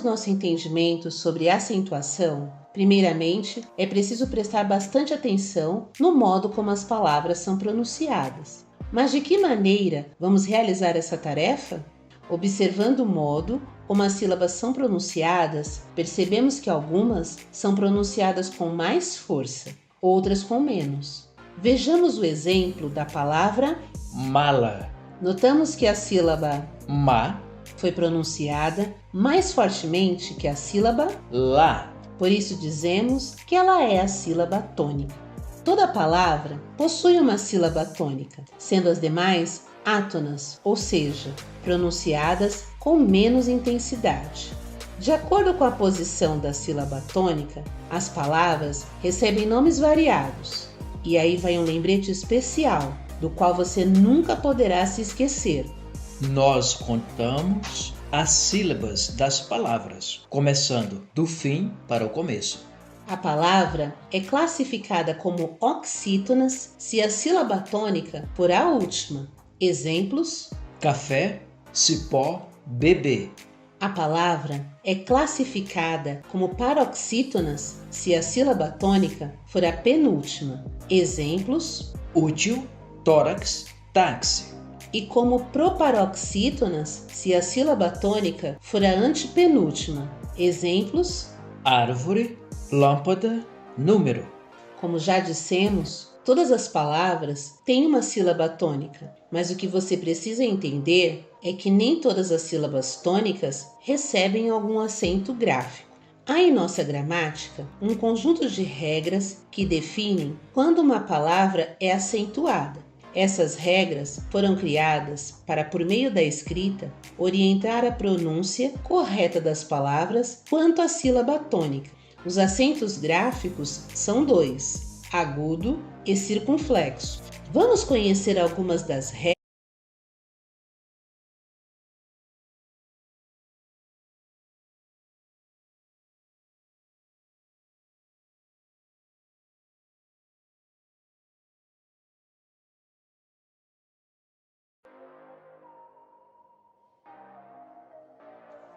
Nosso entendimento sobre acentuação, primeiramente, é preciso prestar bastante atenção no modo como as palavras são pronunciadas. Mas de que maneira vamos realizar essa tarefa? Observando o modo como as sílabas são pronunciadas, percebemos que algumas são pronunciadas com mais força, outras com menos. Vejamos o exemplo da palavra mala. Notamos que a sílaba Ma, foi pronunciada mais fortemente que a sílaba lá. Por isso dizemos que ela é a sílaba tônica. Toda palavra possui uma sílaba tônica, sendo as demais átonas, ou seja, pronunciadas com menos intensidade. De acordo com a posição da sílaba tônica, as palavras recebem nomes variados. E aí vai um lembrete especial, do qual você nunca poderá se esquecer. Nós contamos as sílabas das palavras, começando do fim para o começo. A palavra é classificada como oxítonas se a sílaba tônica for a última. Exemplos: café, cipó, bebê. A palavra é classificada como paroxítonas se a sílaba tônica for a penúltima. Exemplos: útil, tórax, táxi. E como proparoxítonas se a sílaba tônica for a antepenúltima. Exemplos: árvore, lâmpada, número. Como já dissemos, todas as palavras têm uma sílaba tônica, mas o que você precisa entender é que nem todas as sílabas tônicas recebem algum acento gráfico. Há em nossa gramática um conjunto de regras que definem quando uma palavra é acentuada. Essas regras foram criadas para, por meio da escrita, orientar a pronúncia correta das palavras quanto à sílaba tônica. Os acentos gráficos são dois: agudo e circunflexo. Vamos conhecer algumas das regras.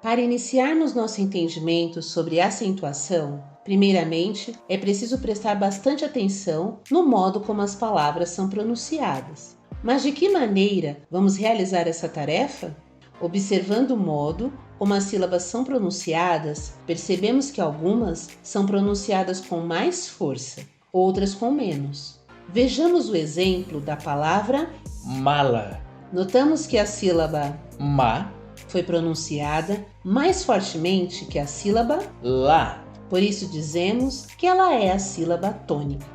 Para iniciarmos nosso entendimento sobre acentuação, primeiramente é preciso prestar bastante atenção no modo como as palavras são pronunciadas. Mas de que maneira vamos realizar essa tarefa? Observando o modo como as sílabas são pronunciadas, percebemos que algumas são pronunciadas com mais força, outras com menos. Vejamos o exemplo da palavra mala. Notamos que a sílaba ma foi pronunciada mais fortemente que a sílaba lá. Por isso dizemos que ela é a sílaba tônica.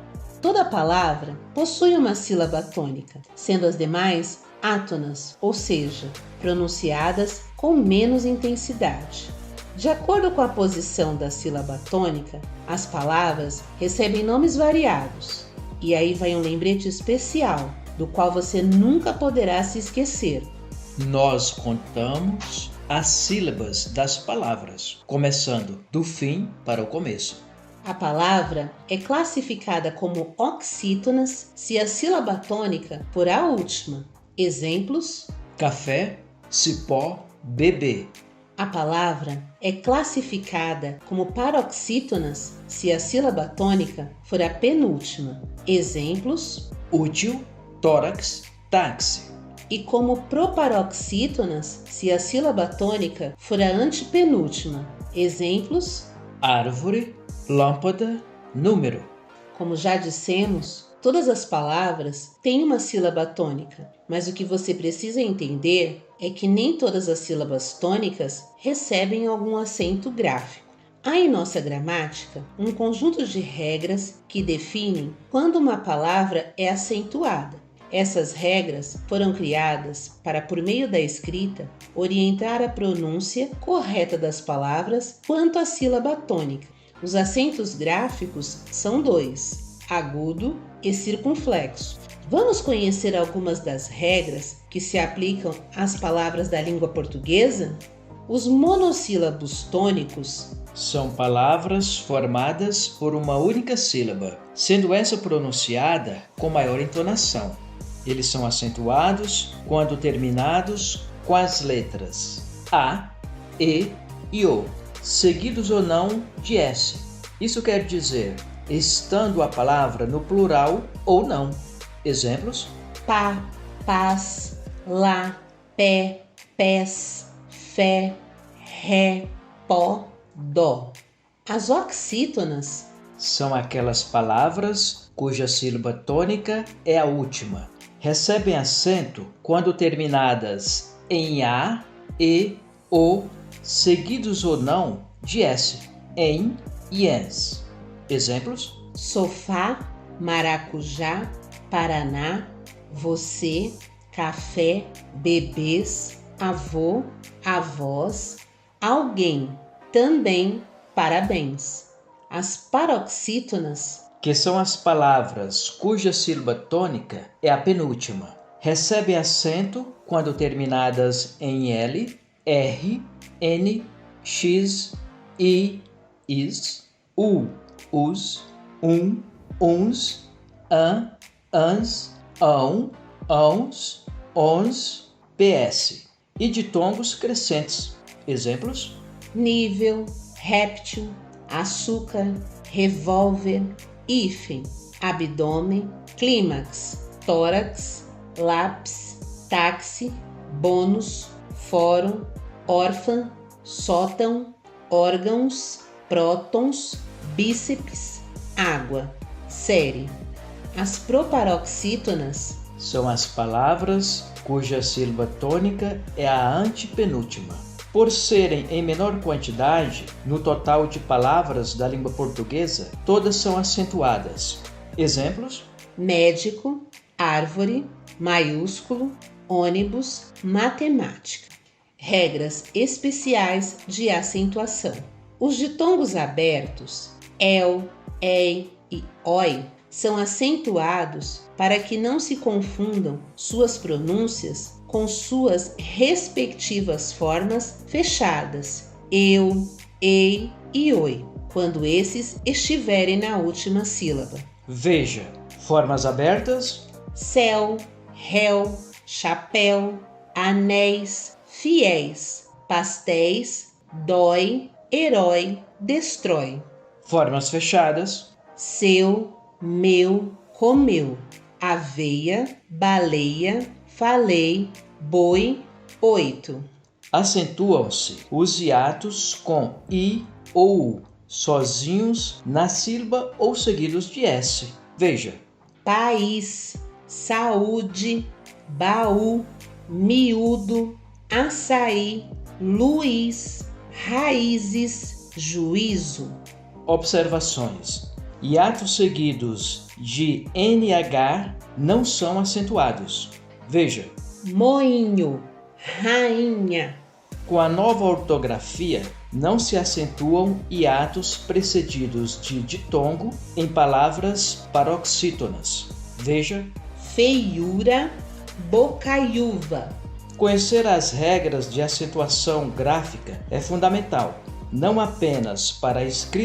Toda palavra possui uma sílaba tônica, sendo as demais átonas, ou seja, pronunciadas com menos intensidade. De acordo com a posição da sílaba tônica, as palavras recebem nomes variados. E aí vai um lembrete especial, do qual você nunca poderá se esquecer. Nós contamos as sílabas das palavras, começando do fim para o começo. A palavra é classificada como oxítonas se a sílaba tônica for a última. Exemplos: café, cipó, bebê. A palavra é classificada como paroxítonas se a sílaba tônica for a penúltima. Exemplos: útil, tórax, táxi. E como proparoxítonas se a sílaba tônica for a antepenúltima. Exemplos: árvore, lâmpada, número. Como já dissemos, todas as palavras têm uma sílaba tônica, mas o que você precisa entender é que nem todas as sílabas tônicas recebem algum acento gráfico. Há em nossa gramática um conjunto de regras que definem quando uma palavra é acentuada. Essas regras foram criadas para, por meio da escrita, orientar a pronúncia correta das palavras quanto à sílaba tônica. Os acentos gráficos são dois: agudo e circunflexo. Vamos conhecer algumas das regras que se aplicam às palavras da língua portuguesa? Os monossílabos tônicos são palavras formadas por uma única sílaba, sendo essa pronunciada com maior entonação. Eles são acentuados quando terminados com as letras A, E e O. seguidos ou não de S. Isso quer dizer, estando a palavra no plural ou não. Exemplos: pá, paz, lá, pé, pés, fé, ré, pó, dó. As oxítonas são aquelas palavras cuja sílaba tônica é a última. Recebem acento quando terminadas em A, E, O, seguidos ou não de S, em e ens. Exemplos: sofá, maracujá, paraná, você, café, bebês, avô, avós, alguém, também, parabéns. As paroxítonas, que são as palavras cuja sílaba tônica é a penúltima, recebem acento quando terminadas em L, R, N, X, I, is, U, us, uns, ans, ons, ons, ps e ditongos crescentes. Exemplos: nível, réptil, açúcar, revólver, hífen, abdômen, clímax, tórax, lápis, táxi, bônus, fórum, órfã, sótão, órgãos, prótons, bíceps, água, série. As proparoxítonas são as palavras cuja sílaba tônica é a antepenúltima. Por serem em menor quantidade, no total de palavras da língua portuguesa, todas são acentuadas. Exemplos: médico, árvore, maiúsculo, ônibus, matemática. Regras especiais de acentuação. Os ditongos abertos, el, ei e oi, são acentuados para que não se confundam suas pronúncias com suas respectivas formas fechadas, eu, ei e oi, quando esses estiverem na última sílaba. Veja: formas abertas: céu, réu, chapéu, anéis, fiéis, pastéis, dói, herói, destrói. Formas fechadas: seu, meu, comeu, aveia, baleia, falei, boi, 8. Acentuam-se os hiatos com I ou U, sozinhos na sílaba ou seguidos de S. Veja: país, saúde, baú, miúdo, açaí, Luiz, raízes, juízo. Observações: hiatos seguidos de NH não são acentuados. Veja: moinho, rainha. Com a nova ortografia, não se acentuam hiatos precedidos de ditongo em palavras paroxítonas. Veja: feiura, bocaiúva. Conhecer as regras de acentuação gráfica é fundamental, não apenas para a escrita